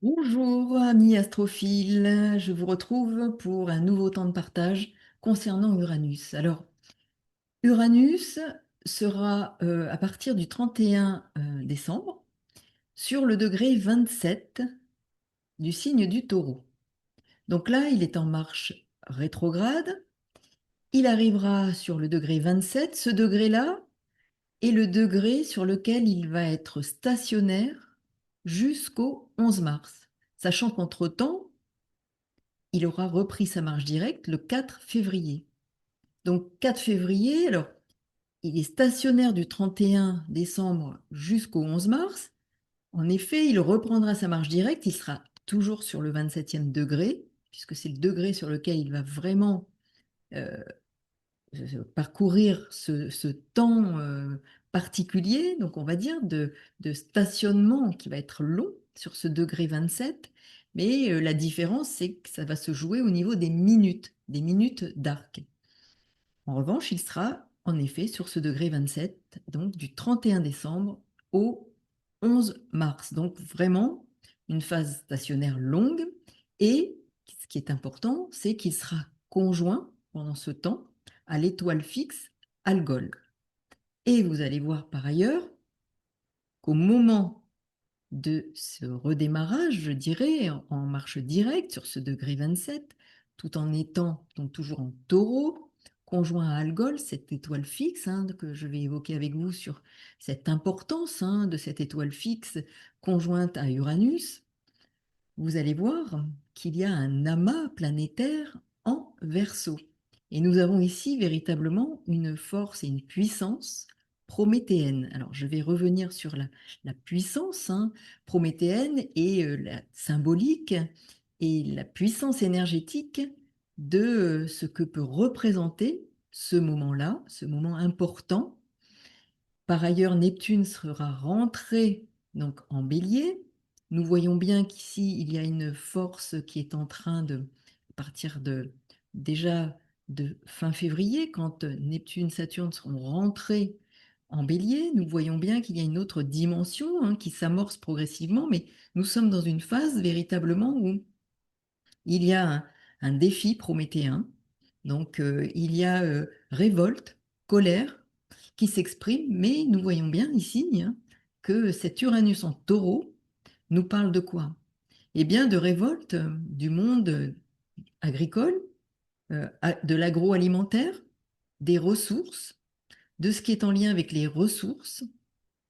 Bonjour amis astrophiles, je vous retrouve pour un nouveau temps de partage concernant Uranus. Alors, Uranus sera à partir du 31 décembre sur le degré 27 du signe du Taureau. Donc là, il est en marche rétrograde. Il arrivera sur le degré 27. Ce degré-là est le degré sur lequel il va être stationnaire jusqu'au 11 mars, sachant qu'entre-temps, il aura repris sa marche directe le 4 février. Donc 4 février, alors il est stationnaire du 31 décembre jusqu'au 11 mars. En effet, il reprendra sa marche directe, il sera toujours sur le 27e degré, puisque c'est le degré sur lequel il va vraiment euh, parcourir ce temps particulier, donc on va dire de stationnement qui va être long sur ce degré 27, mais la différence, c'est que ça va se jouer au niveau des minutes d'arc. En revanche, il sera en effet sur ce degré 27, donc du 31 décembre au 11 mars. Donc vraiment une phase stationnaire longue. Et ce qui est important, c'est qu'il sera conjoint pendant ce temps à l'étoile fixe Algol. Et vous allez voir par ailleurs qu'au moment de ce redémarrage, je dirais, en marche directe sur ce degré 27, tout en étant donc toujours en taureau, conjoint à Algol, cette étoile fixe que je vais évoquer avec vous sur cette importance de cette étoile fixe conjointe à Uranus, vous allez voir qu'il y a un amas planétaire en Verseau. Et nous avons ici véritablement une force et une puissance prométhéenne. Alors, je vais revenir sur la puissance prométhéenne et la symbolique et la puissance énergétique de ce que peut représenter ce moment-là, ce moment important. Par ailleurs, Neptune sera rentré donc en Bélier. Nous voyons bien qu'ici, il y a une force qui est en train de partir déjà de fin février, quand Neptune, Saturne seront rentrés en Bélier. Nous voyons bien qu'il y a une autre dimension qui s'amorce progressivement, mais nous sommes dans une phase véritablement où il y a un défi prométhéen. Donc, il y a révolte, colère qui s'exprime, mais nous voyons bien ici que cet Uranus en taureau nous parle de quoi? Eh bien, de révolte du monde agricole, de l'agroalimentaire, des ressources, de ce qui est en lien avec les ressources.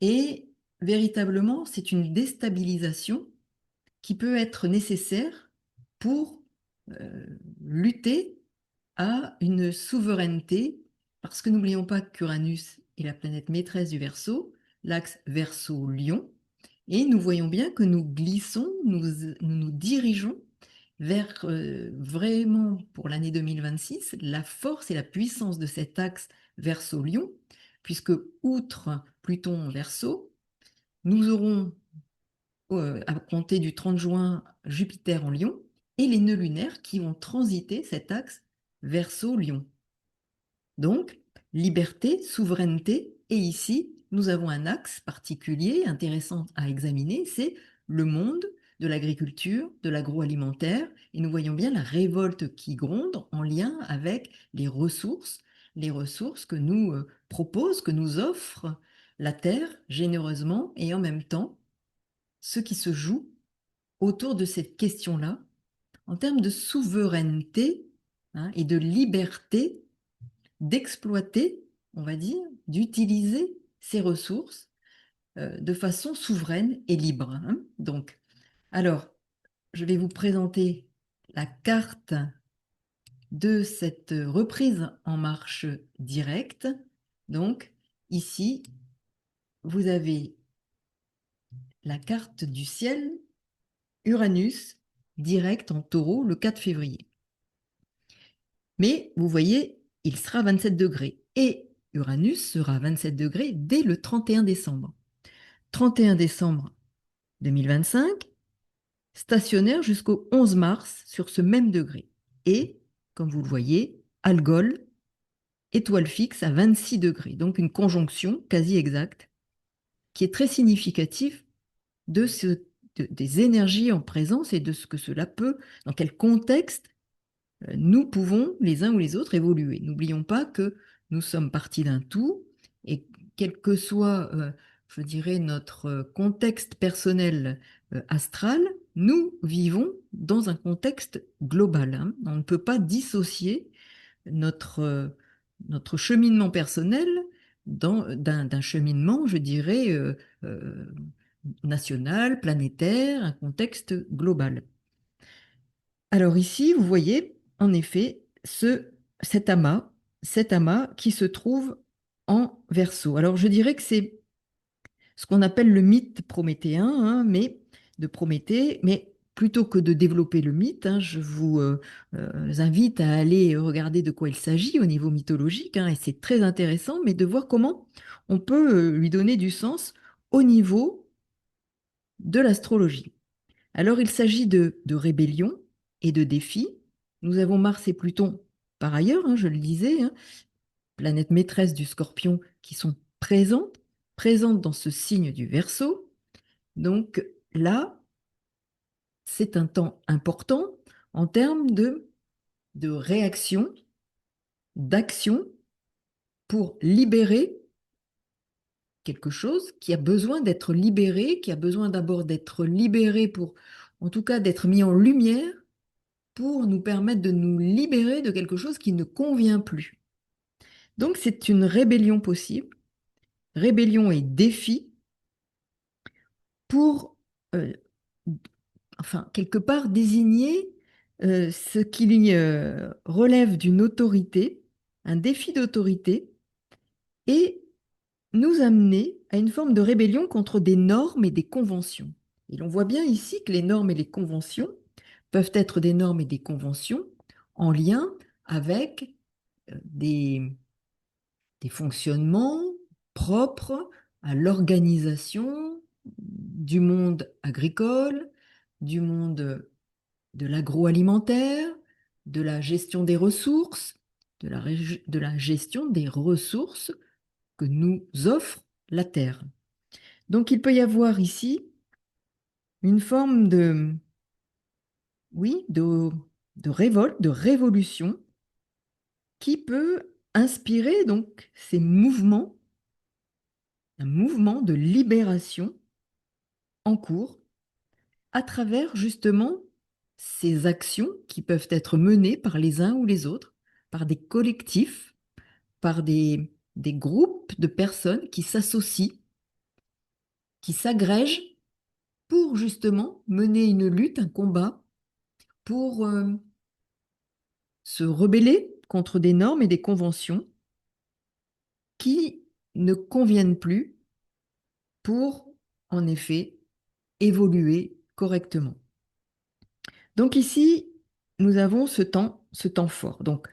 Et véritablement, c'est une déstabilisation qui peut être nécessaire pour euh, lutter à une souveraineté, parce que n'oublions pas qu'Uranus est la planète maîtresse du Verseau, l'axe Verseau-Lion, et nous voyons bien que nous glissons, nous dirigeons vers vraiment, pour l'année 2026, la force et la puissance de cet axe Verseau-Lion, puisque outre Pluton en Verseau, nous aurons à compter du 30 juin, Jupiter en Lion, et les nœuds lunaires qui vont transiter cet axe Verseau-Lion. Donc, liberté, souveraineté, et ici, nous avons un axe particulier intéressant à examiner, c'est le monde de l'agriculture, de l'agroalimentaire, et nous voyons bien la révolte qui gronde en lien avec les ressources que nous propose, que nous offre la Terre généreusement, et en même temps, ce qui se joue autour de cette question-là, en termes de souveraineté et de liberté d'exploiter, on va dire, d'utiliser ces ressources de façon souveraine et libre. Donc, alors, je vais vous présenter la carte de cette reprise en marche directe. Donc, ici, vous avez la carte du ciel Uranus direct en taureau le 4 février. Mais vous voyez, il sera 27 degrés et Uranus sera 27 degrés dès le 31 décembre. 31 décembre 2025, stationnaire jusqu'au 11 mars sur ce même degré. Et, comme vous le voyez, Algol, étoile fixe à 26 degrés. Donc une conjonction quasi exacte qui est très significative de des énergies en présence et de ce que cela peut, dans quel contexte nous pouvons, les uns ou les autres, évoluer. N'oublions pas que nous sommes partis d'un tout et quel que soit, je dirais, notre contexte personnel astral, nous vivons dans un contexte global, hein. On ne peut pas dissocier notre, notre cheminement personnel d'un cheminement, je dirais, euh, national, planétaire, un contexte global. Alors ici, vous voyez, en effet, cet cet amas qui se trouve en Verseau. Alors je dirais que c'est ce qu'on appelle le mythe prométhéen, hein, mais de Prométhée, mais plutôt que de développer le mythe, hein, je vous invite à aller regarder de quoi il s'agit au niveau mythologique, hein, et c'est très intéressant, mais de voir comment on peut lui donner du sens au niveau de l'astrologie. Alors, il s'agit de rébellion et de défi. Nous avons Mars et Pluton, par ailleurs, hein, je le disais, hein, planètes maîtresses du Scorpion, qui sont présentes dans ce signe du Verseau. Donc là, c'est un temps important en termes de réaction, d'action pour libérer quelque chose qui a besoin d'être libéré, qui a besoin d'abord d'être libéré pour, en tout cas, d'être mis en lumière pour nous permettre de nous libérer de quelque chose qui ne convient plus. Donc c'est une rébellion possible, rébellion et défi pour, euh, enfin, quelque part désigner ce qui relève d'une autorité, un défi d'autorité, et nous amener à une forme de rébellion contre des normes et des conventions. Et l'on voit bien ici que les normes et les conventions peuvent être des normes et des conventions en lien avec des fonctionnements propres à l'organisation du monde agricole, du monde de l'agroalimentaire, de la gestion des ressources, de la gestion des ressources que nous offre la Terre. Donc il peut y avoir ici une forme oui, de révolte, de révolution qui peut inspirer donc ces mouvements, un mouvement de libération en cours à travers justement ces actions qui peuvent être menées par les uns ou les autres, par des collectifs, par des groupes de personnes qui s'associent, qui s'agrègent pour justement mener une lutte, un combat, pour se rebeller contre des normes et des conventions qui ne conviennent plus pour, en effet, évoluer correctement. Donc ici, nous avons ce temps fort. Donc,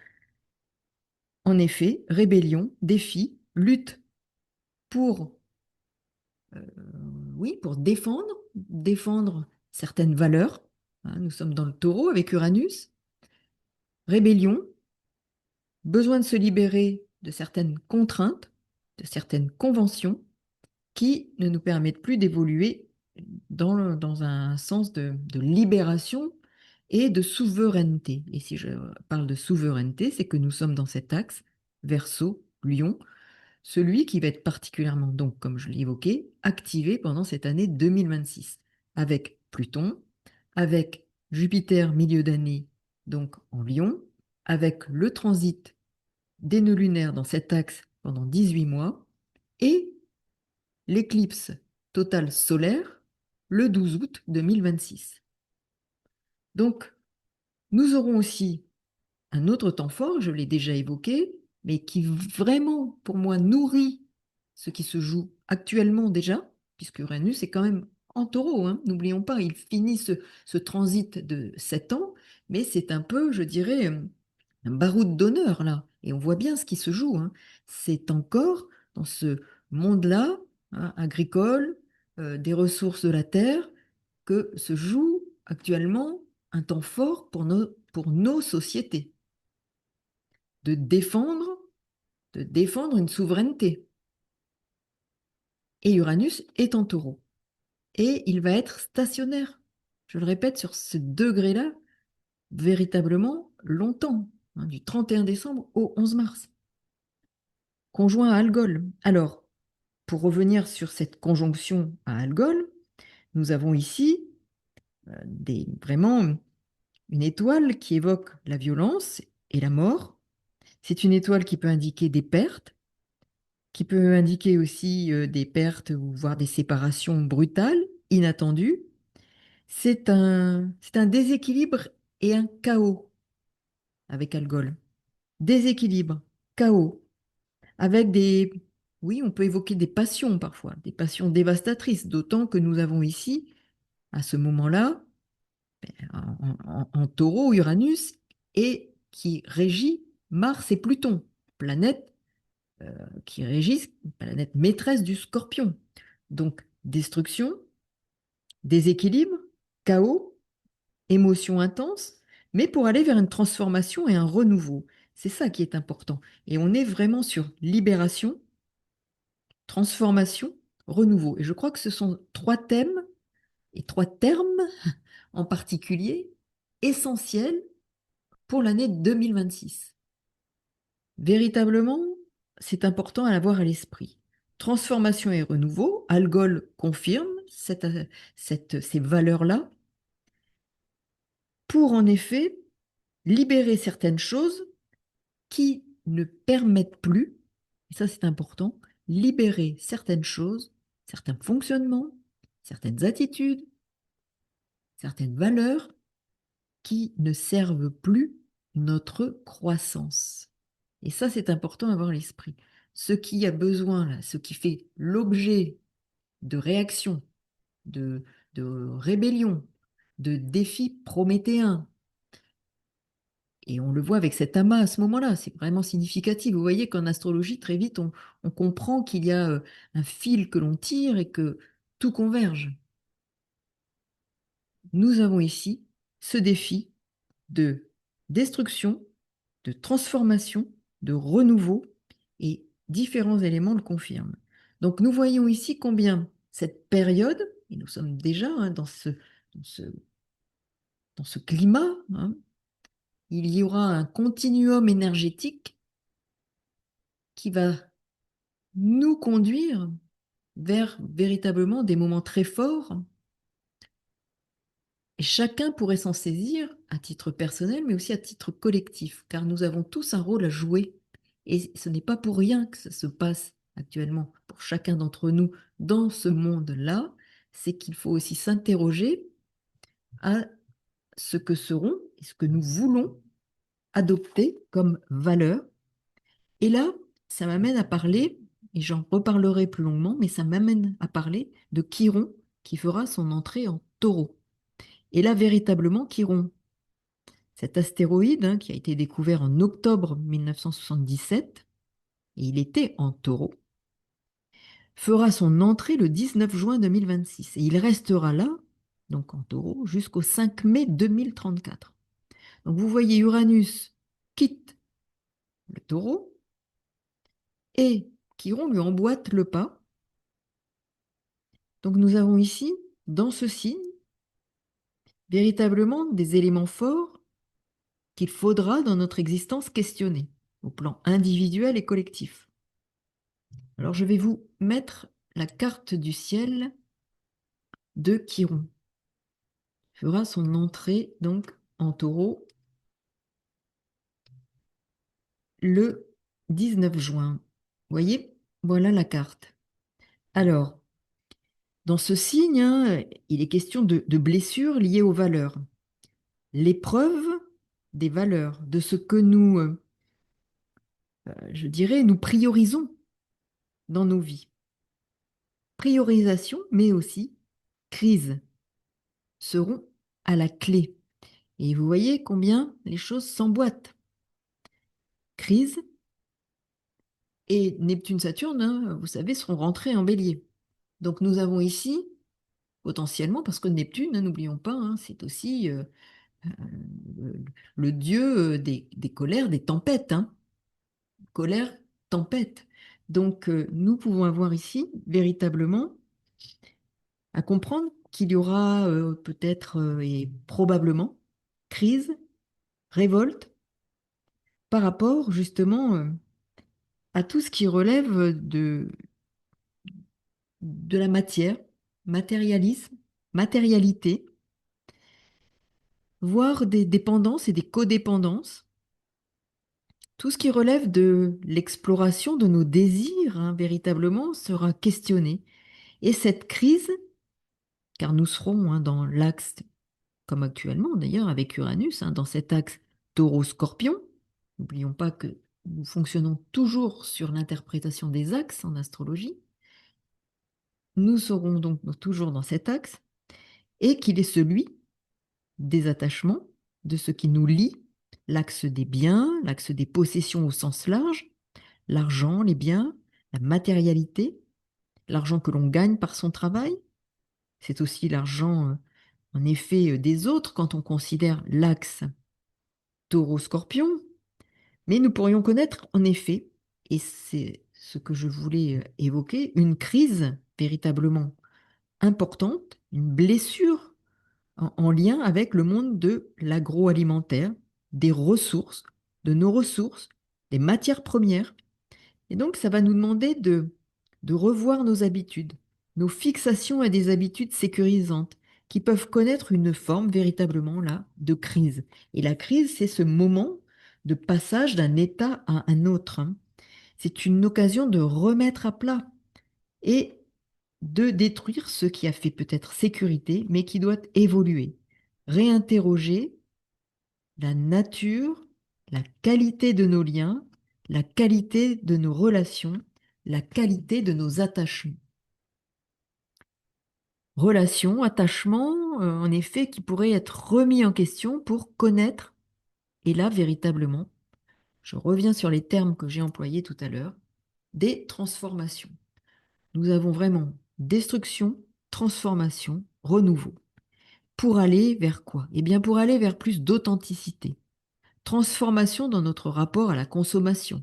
en effet, rébellion, défi, lutte pour, oui, pour défendre certaines valeurs, hein. Nous sommes dans le taureau avec Uranus. Rébellion, besoin de se libérer de certaines contraintes, de certaines conventions qui ne nous permettent plus d'évoluer dans un sens de libération et de souveraineté. Et si je parle de souveraineté, c'est que nous sommes dans cet axe Verseau-Lion, celui qui va être particulièrement, donc, comme je l'ai évoqué, activé pendant cette année 2026, avec Pluton, avec Jupiter milieu d'année, donc en Lion, avec le transit des nœuds lunaires dans cet axe pendant 18 mois, et l'éclipse totale solaire le 12 août 2026. Donc, nous aurons aussi un autre temps fort, je l'ai déjà évoqué, mais qui vraiment, pour moi, nourrit ce qui se joue actuellement déjà, puisque Uranus est quand même en taureau, hein. N'oublions pas, il finit ce transit de 7 ans, mais c'est un peu, je dirais, un baroud d'honneur là. Et on voit bien ce qui se joue, hein. C'est encore dans ce monde-là, hein, agricole, des ressources de la terre, que se joue actuellement un temps fort pour nos sociétés, de défendre, de défendre une souveraineté. Et Uranus est en taureau. et il va être stationnaire. Je le répète, sur ce degré-là, véritablement longtemps, hein, du 31 décembre au 11 mars. Conjoint à Algol. Alors, pour revenir sur cette conjonction à Algol, nous avons ici vraiment une étoile qui évoque la violence et la mort. C'est une étoile qui peut indiquer des pertes, qui peut indiquer aussi des pertes ou voire des séparations brutales, inattendues. C'est un déséquilibre et un chaos avec Algol. Déséquilibre, chaos, avec oui, on peut évoquer des passions parfois, des passions dévastatrices, d'autant que nous avons ici, à ce moment-là, en taureau, Uranus, et qui régit Mars et Pluton, planètes qui régissent, planète maîtresse du Scorpion. Donc, destruction, déséquilibre, chaos, émotion intense, mais pour aller vers une transformation et un renouveau. C'est ça qui est important. Et on est vraiment sur libération, transformation, renouveau. Et je crois que ce sont trois thèmes et trois termes en particulier essentiels pour l'année 2026. Véritablement, c'est important à l'avoir à l'esprit. Transformation et renouveau, Algol confirme ces valeurs-là pour en effet libérer certaines choses qui ne permettent plus, et ça c'est important, libérer certaines choses, certains fonctionnements, certaines attitudes, certaines valeurs qui ne servent plus notre croissance. Et ça, c'est important à avoir à l'esprit. Ce qui a besoin, là, ce qui fait l'objet de réactions, de, de rébellions, de défis prométhéens, et on le voit avec cet amas à ce moment-là, c'est vraiment significatif. Vous voyez qu'en astrologie, très vite, on comprend qu'il y a un fil que l'on tire et que tout converge. Nous avons ici ce défi de destruction, de transformation, de renouveau, et différents éléments le confirment. Donc nous voyons ici combien cette période, et nous sommes déjà dans ce, dans ce climat, hein, il y aura un continuum énergétique qui va nous conduire vers véritablement des moments très forts. Et chacun pourrait s'en saisir à titre personnel, mais aussi à titre collectif, car nous avons tous un rôle à jouer. Et ce n'est pas pour rien que ça se passe actuellement pour chacun d'entre nous dans ce monde-là, c'est qu'il faut aussi s'interroger à ce que seront et ce que nous voulons adopter comme valeur. Et là, ça m'amène à parler, et j'en reparlerai plus longuement, mais ça m'amène à parler de Chiron qui fera son entrée en taureau. Et là, véritablement, Chiron, cet astéroïde hein, qui a été découvert en octobre 1977, et il était en taureau, fera son entrée le 19 juin 2026. Et il restera là, donc en taureau, jusqu'au 5 mai 2034. Donc vous voyez, Uranus quitte le taureau et Chiron lui emboîte le pas. Donc nous avons ici, dans ce signe, véritablement des éléments forts qu'il faudra dans notre existence questionner, au plan individuel et collectif. Alors je vais vous mettre la carte du ciel de Chiron. Il fera son entrée donc en taureau le 19 juin. Vous voyez, voilà la carte. Alors, dans ce signe, hein, il est question de blessures liées aux valeurs. L'épreuve des valeurs, de ce que nous, je dirais, nous priorisons dans nos vies. Priorisation, mais aussi crise seront à la clé. Et vous voyez combien les choses s'emboîtent. Crise et Neptune-Saturne, hein, vous savez, seront rentrés en bélier. Donc nous avons ici, potentiellement, parce que Neptune, hein, n'oublions pas, hein, c'est aussi le, le dieu des colères, des tempêtes. Hein. Colère, tempête. Donc nous pouvons avoir ici, véritablement, à comprendre qu'il y aura peut-être et probablement crise, révolte par rapport justement à tout ce qui relève de la matière, matérialisme, matérialité, voire des dépendances et des codépendances. Tout ce qui relève de l'exploration de nos désirs, hein, véritablement, sera questionné. Et cette crise, car nous serons dans l'axe, comme actuellement d'ailleurs avec Uranus, dans cet axe taureau-scorpion, n'oublions pas que nous fonctionnons toujours sur l'interprétation des axes en astrologie, nous serons donc toujours dans cet axe, et qu'il est celui des attachements, de ce qui nous lie, l'axe des biens, l'axe des possessions au sens large, l'argent, les biens, la matérialité, l'argent que l'on gagne par son travail. C'est aussi l'argent, en effet, des autres quand on considère l'axe taureau-scorpion. Mais nous pourrions connaître, en effet, et c'est ce que je voulais évoquer, une crise véritablement importante, une blessure en lien avec le monde de l'agroalimentaire, des ressources, de nos ressources, des matières premières. Et donc, ça va nous demander de revoir nos habitudes, nos fixations à des habitudes sécurisantes qui peuvent connaître une forme véritablement là de crise. Et la crise, c'est ce moment de passage d'un état à un autre, hein. C'est une occasion de remettre à plat et de détruire ce qui a fait peut-être sécurité, mais qui doit évoluer. Réinterroger la nature, la qualité de nos liens, la qualité de nos relations, la qualité de nos attachements. Relations, attachements, en effet, qui pourraient être remis en question pour connaître, et là, véritablement, je reviens sur les termes que j'ai employés tout à l'heure, des transformations. Nous avons vraiment destruction, transformation, renouveau. Pour aller vers quoi? Eh bien, pour aller vers plus d'authenticité. Transformation dans notre rapport à la consommation,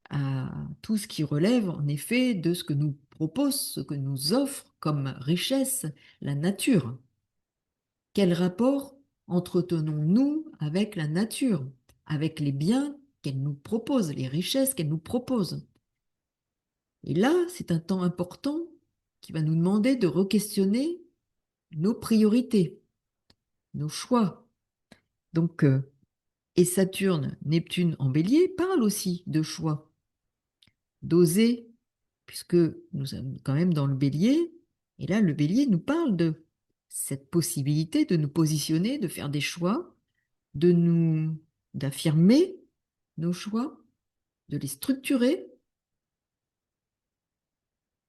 à tout ce qui relève en effet de ce que nous propose, ce que nous offre comme richesse la nature. Quel rapport entretenons-nous avec la nature, avec les biens qu'elle nous propose, les richesses qu'elle nous propose? Et là, c'est un temps important qui va nous demander de re-questionner nos priorités, nos choix. Donc, et Saturne, Neptune en bélier parle aussi de choix, d'oser, puisque nous sommes quand même dans le bélier, et là, le bélier nous parle de cette possibilité de nous positionner, de faire des choix, d'affirmer nos choix, de les structurer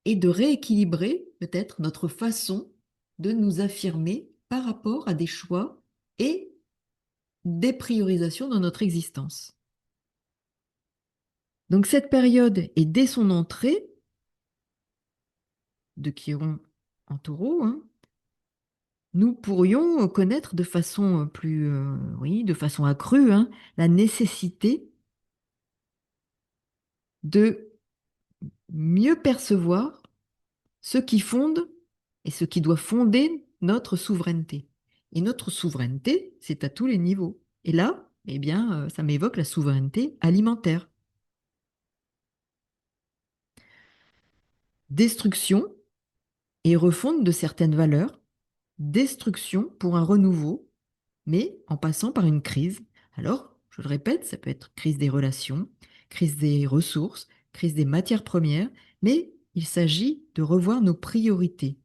et de rééquilibrer peut-être notre façon de nous affirmer par rapport à des choix et des priorisations dans notre existence. Donc cette période est dès son entrée de Chiron en taureau, hein, nous pourrions connaître de façon plus, oui, de façon accrue, hein, la nécessité de mieux percevoir ce qui fonde et ce qui doit fonder notre souveraineté. Et notre souveraineté, c'est à tous les niveaux. Et là, eh bien, ça m'évoque la souveraineté alimentaire. Destruction et refonte de certaines valeurs, destruction pour un renouveau, mais en passant par une crise. Alors, je le répète, ça peut être crise des relations, crise des ressources, crise des matières premières, mais il s'agit de revoir nos priorités.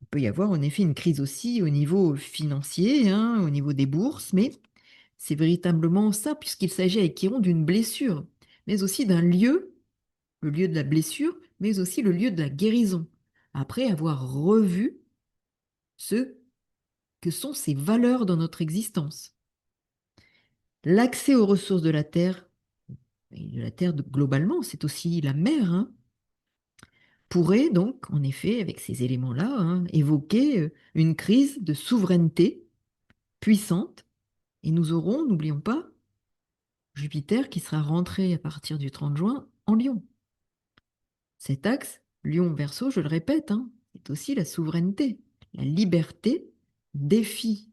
Il peut y avoir en effet une crise aussi au niveau financier, hein, au niveau des bourses, mais c'est véritablement ça, puisqu'il s'agit avec Chiron d'une blessure, mais aussi d'un lieu, le lieu de la blessure, mais aussi le lieu de la guérison, après avoir revu ce que sont ces valeurs dans notre existence. L'accès aux ressources de la Terre, et de la Terre globalement, c'est aussi la mer, hein, pourrait donc, en effet, avec ces éléments-là, hein, évoquer une crise de souveraineté puissante. Et nous aurons, n'oublions pas, Jupiter qui sera rentré à partir du 30 juin en Lion. Cet axe, Lion Verseau, je le répète, hein, c'est aussi la souveraineté, la liberté, défi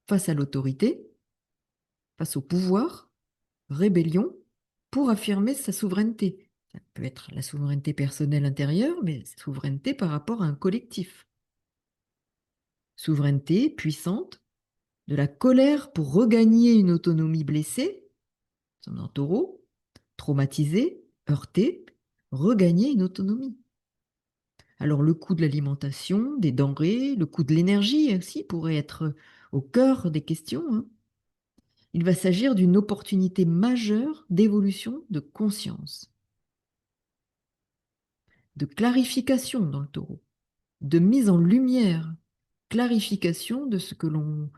face à l'autorité, face au pouvoir, rébellion, pour affirmer sa souveraineté. Ça peut être la souveraineté personnelle intérieure, mais souveraineté par rapport à un collectif. Souveraineté puissante, de la colère pour regagner une autonomie blessée, nous sommes en taureau, traumatisé, heurté, regagner une autonomie. Alors le coût de l'alimentation, des denrées, le coût de l'énergie aussi pourrait être au cœur des questions, hein. Il va s'agir d'une opportunité majeure d'évolution de conscience, de clarification dans le taureau, de mise en lumière, clarification de ce que l'on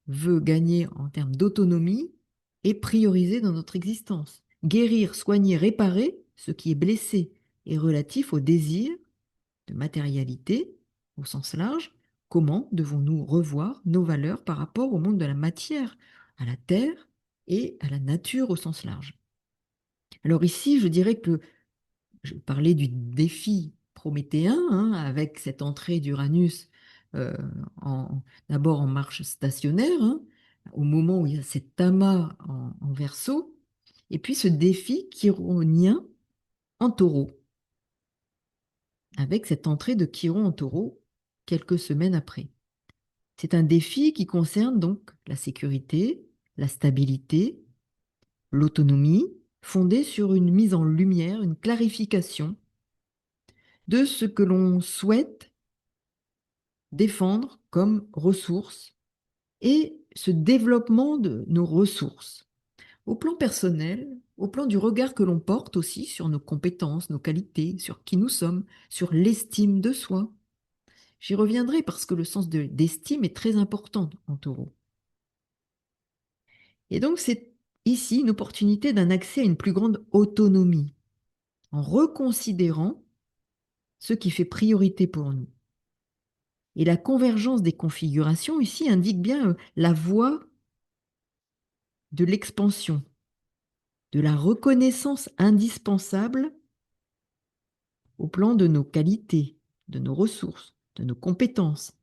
veut gagner en termes d'autonomie et prioriser dans notre existence. Guérir, soigner, réparer ce qui est blessé et relatif au désir de matérialité au sens large. Comment devons-nous revoir nos valeurs par rapport au monde de la matière, à la terre et à la nature au sens large? Alors ici, je dirais que je parlais du défi prométhéen, hein, avec cette entrée d'Uranus euh, d'abord en marche stationnaire, hein, au moment où il y a cet amas en Verseau, et puis ce défi chironien en taureau, avec cette entrée de Chiron en taureau quelques semaines après. C'est un défi qui concerne donc la sécurité, la stabilité, l'autonomie, fondée sur une mise en lumière, une clarification de ce que l'on souhaite défendre comme ressources et ce développement de nos ressources au plan personnel, au plan du regard que l'on porte aussi sur nos compétences, nos qualités, sur qui nous sommes, sur l'estime de soi. J'y reviendrai parce que le sens d'estime est très important en taureau. Et donc c'est ici une opportunité d'un accès à une plus grande autonomie en reconsidérant ce qui fait priorité pour nous. Et la convergence des configurations ici indique bien la voie de l'expansion, de la reconnaissance indispensable au plan de nos qualités, de nos ressources, de nos compétences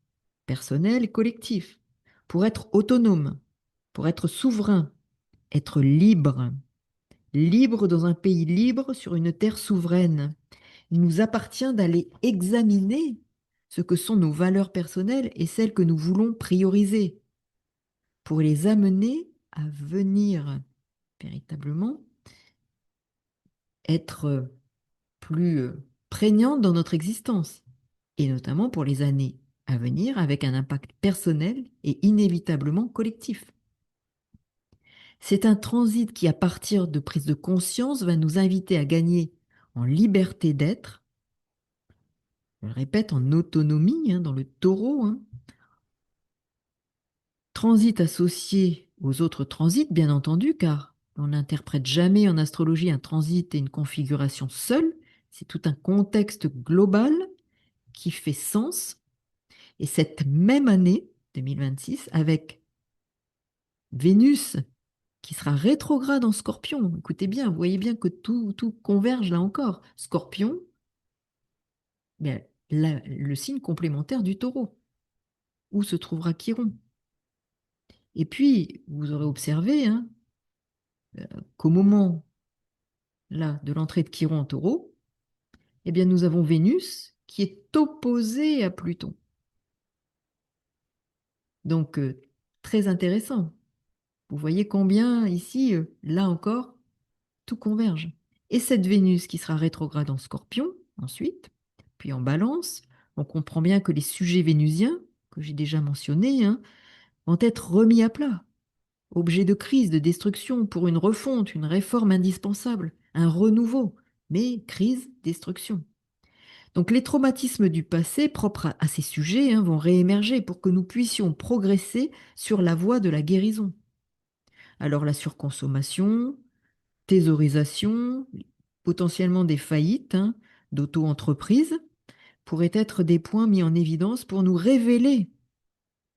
personnelles et collectives, pour être autonome, pour être souverain, être libre, libre dans un pays libre sur une terre souveraine. Il nous appartient d'aller examiner ce que sont nos valeurs personnelles et celles que nous voulons prioriser pour les amener à venir véritablement être plus prégnantes dans notre existence, et notamment pour les années à venir avec un impact personnel et inévitablement collectif. C'est un transit qui, à partir de prise de conscience, va nous inviter à gagner en liberté d'être, je le répète, en autonomie, hein, dans le taureau, hein. Transit associé aux autres transits, bien entendu, car on n'interprète jamais en astrologie un transit et une configuration seule, c'est tout un contexte global qui fait sens. Et cette même année, 2026, avec Vénus qui sera rétrograde en Scorpion, écoutez bien, vous voyez bien que tout converge là encore. Scorpion, bien, le signe complémentaire du taureau, où se trouvera Chiron. Et puis, vous aurez observé hein, qu'au moment là, de l'entrée de Chiron en taureau, eh bien, nous avons Vénus qui est opposée à Pluton. Donc, très intéressant. Vous voyez combien ici, là encore, tout converge. Et cette Vénus qui sera rétrograde en Scorpion, ensuite, puis en Balance, on comprend bien que les sujets vénusiens, que j'ai déjà mentionnés, hein, vont être remis à plat. Objet de crise, de destruction, pour une refonte, une réforme indispensable, un renouveau, mais crise, destruction. Donc les traumatismes du passé propres à ces sujets hein, vont réémerger pour que nous puissions progresser sur la voie de la guérison. Alors la surconsommation, thésaurisation, potentiellement des faillites hein, d'auto-entreprises pourraient être des points mis en évidence pour nous révéler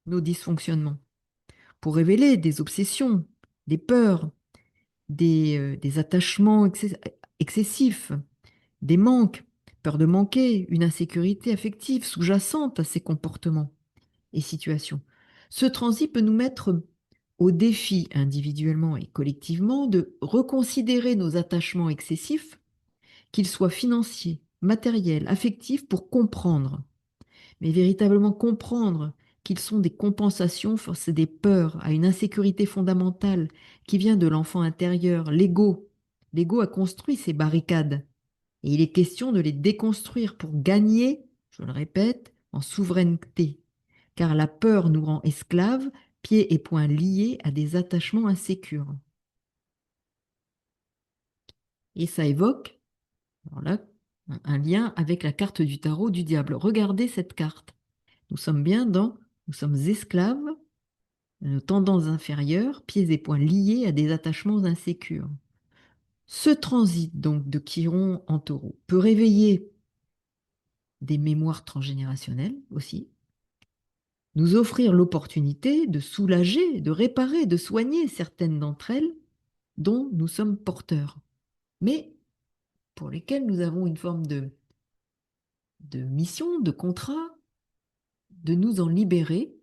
nos dysfonctionnements, pour révéler des obsessions, des peurs, des attachements excessifs, des manques, peur de manquer, une insécurité affective sous-jacente à ces comportements et situations. Ce transit peut nous mettre au défi individuellement et collectivement de reconsidérer nos attachements excessifs, qu'ils soient financiers, matériels, affectifs, pour comprendre, mais véritablement comprendre qu'ils sont des compensations face à des peurs, à une insécurité fondamentale qui vient de l'enfant intérieur, l'ego. L'ego a construit ces barricades et il est question de les déconstruire pour gagner, je le répète, en souveraineté, car la peur nous rend esclaves, pieds et poings liés à des attachements insécures. Et ça évoque, alors là, un lien avec la carte du tarot du diable. Regardez cette carte. Nous sommes bien dans, nous sommes esclaves de nos tendances inférieures, pieds et poings liés à des attachements insécures. Ce transit donc de Chiron en taureau peut réveiller des mémoires transgénérationnelles aussi, nous offrir l'opportunité de soulager, de réparer, de soigner certaines d'entre elles dont nous sommes porteurs, mais pour lesquelles nous avons une forme de mission, de contrat, de nous en libérer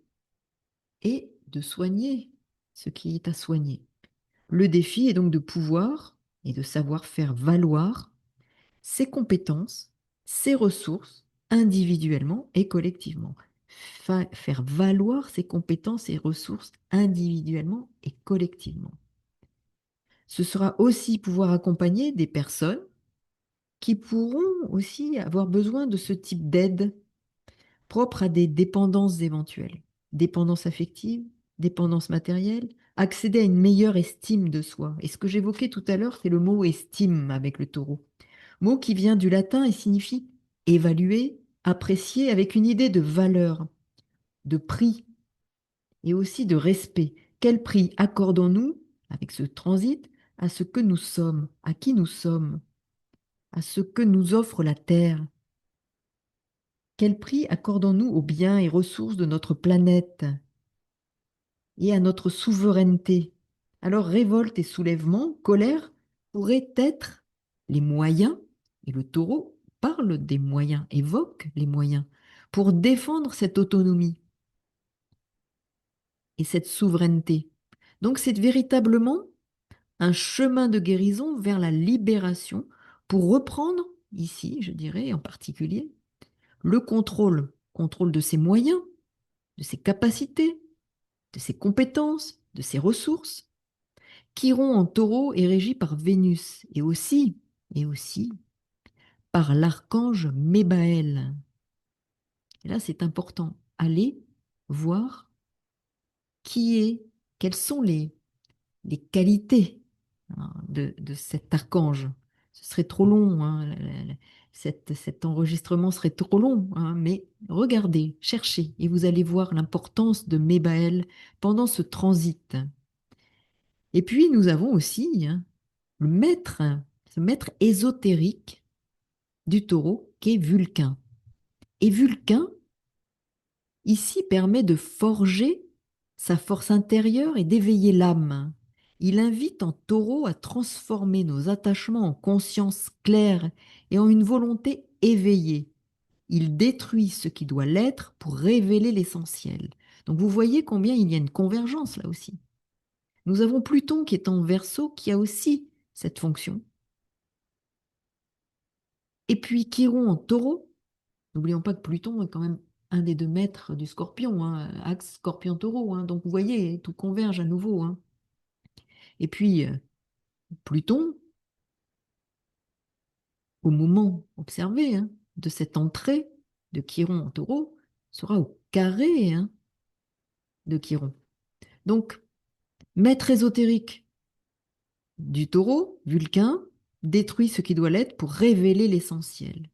et de soigner ce qui est à soigner. Le défi est donc de pouvoir et de savoir faire valoir ses compétences, ses ressources, individuellement et collectivement. Faire valoir ses compétences et ressources individuellement et collectivement. Ce sera aussi pouvoir accompagner des personnes qui pourront aussi avoir besoin de ce type d'aide propre à des dépendances éventuelles, dépendance affective, dépendance matérielle, accéder à une meilleure estime de soi. Et ce que j'évoquais tout à l'heure, c'est le mot estime avec le taureau. Mot qui vient du latin et signifie évaluer, apprécier avec une idée de valeur, de prix et aussi de respect. Quel prix accordons-nous avec ce transit à ce que nous sommes, à qui nous sommes, à ce que nous offre la Terre? Quel prix accordons-nous aux biens et ressources de notre planète et à notre souveraineté? Alors révolte et soulèvement, colère pourraient être les moyens, et le taureau parle des moyens, évoque les moyens, pour défendre cette autonomie et cette souveraineté. Donc c'est véritablement un chemin de guérison vers la libération pour reprendre, ici je dirais en particulier, le contrôle, contrôle de ses moyens, de ses capacités, de ses compétences, de ses ressources. Chiron en taureau est régi par Vénus et aussi par l'archange Mébaël. Et là, c'est important. Allez voir qui est, quelles sont les qualités de cet archange. Ce serait trop long, hein, cet enregistrement serait trop long, hein, mais regardez, cherchez, et vous allez voir l'importance de Mébaël pendant ce transit. Et puis, nous avons aussi le maître, ce maître ésotérique du taureau qui est Vulcain. Et Vulcain, ici, permet de forger sa force intérieure et d'éveiller l'âme. Il invite en taureau à transformer nos attachements en conscience claire et en une volonté éveillée. Il détruit ce qui doit l'être pour révéler l'essentiel. Donc vous voyez combien il y a une convergence là aussi. Nous avons Pluton qui est en Verseau qui a aussi cette fonction. Et puis Chiron en Taureau. N'oublions pas que Pluton est quand même un des deux maîtres du Scorpion, hein, axe Scorpion-Taureau. Hein. Donc vous voyez, tout converge à nouveau. Hein. Et puis Pluton, au moment observé de cette entrée de Chiron en Taureau, sera au carré de Chiron. Donc, maître ésotérique du Taureau, Vulcain, détruit ce qui doit l'être pour révéler l'essentiel.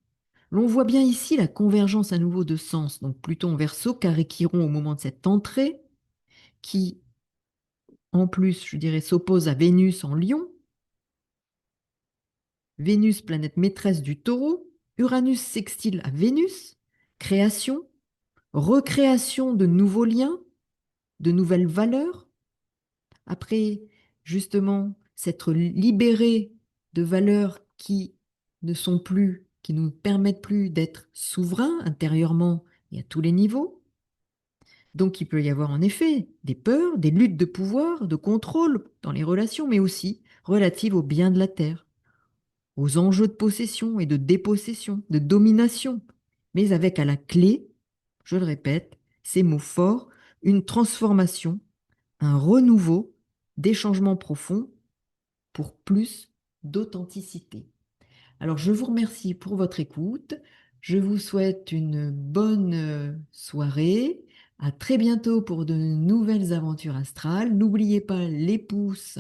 L'on voit bien ici la convergence à nouveau de sens, donc Pluton en Verseau, carré Chiron au moment de cette entrée, qui en plus, je dirais, s'oppose à Vénus en Lion. Vénus, planète maîtresse du Taureau, Uranus sextile à Vénus, création, recréation de nouveaux liens, de nouvelles valeurs. Après, justement, s'être libéré de valeurs qui ne sont plus, qui nous permettent plus d'être souverains intérieurement et à tous les niveaux. Donc il peut y avoir en effet des peurs, des luttes de pouvoir, de contrôle dans les relations, mais aussi relatives au bien de la terre, aux enjeux de possession et de dépossession, de domination, mais avec à la clé, je le répète, ces mots forts, une transformation, un renouveau, des changements profonds pour plus d'authenticité. Alors, je vous remercie pour votre écoute. Je vous souhaite une bonne soirée. À très bientôt pour de nouvelles aventures astrales. N'oubliez pas les pouces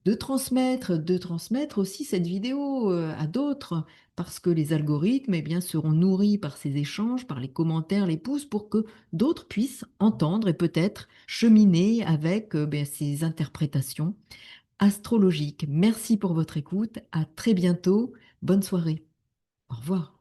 de transmettre aussi cette vidéo à d'autres parce que les algorithmes eh bien, seront nourris par ces échanges, par les commentaires, les pouces pour que d'autres puissent entendre et peut-être cheminer avec ces interprétations astrologiques. Merci pour votre écoute. À très bientôt. Bonne soirée. Au revoir.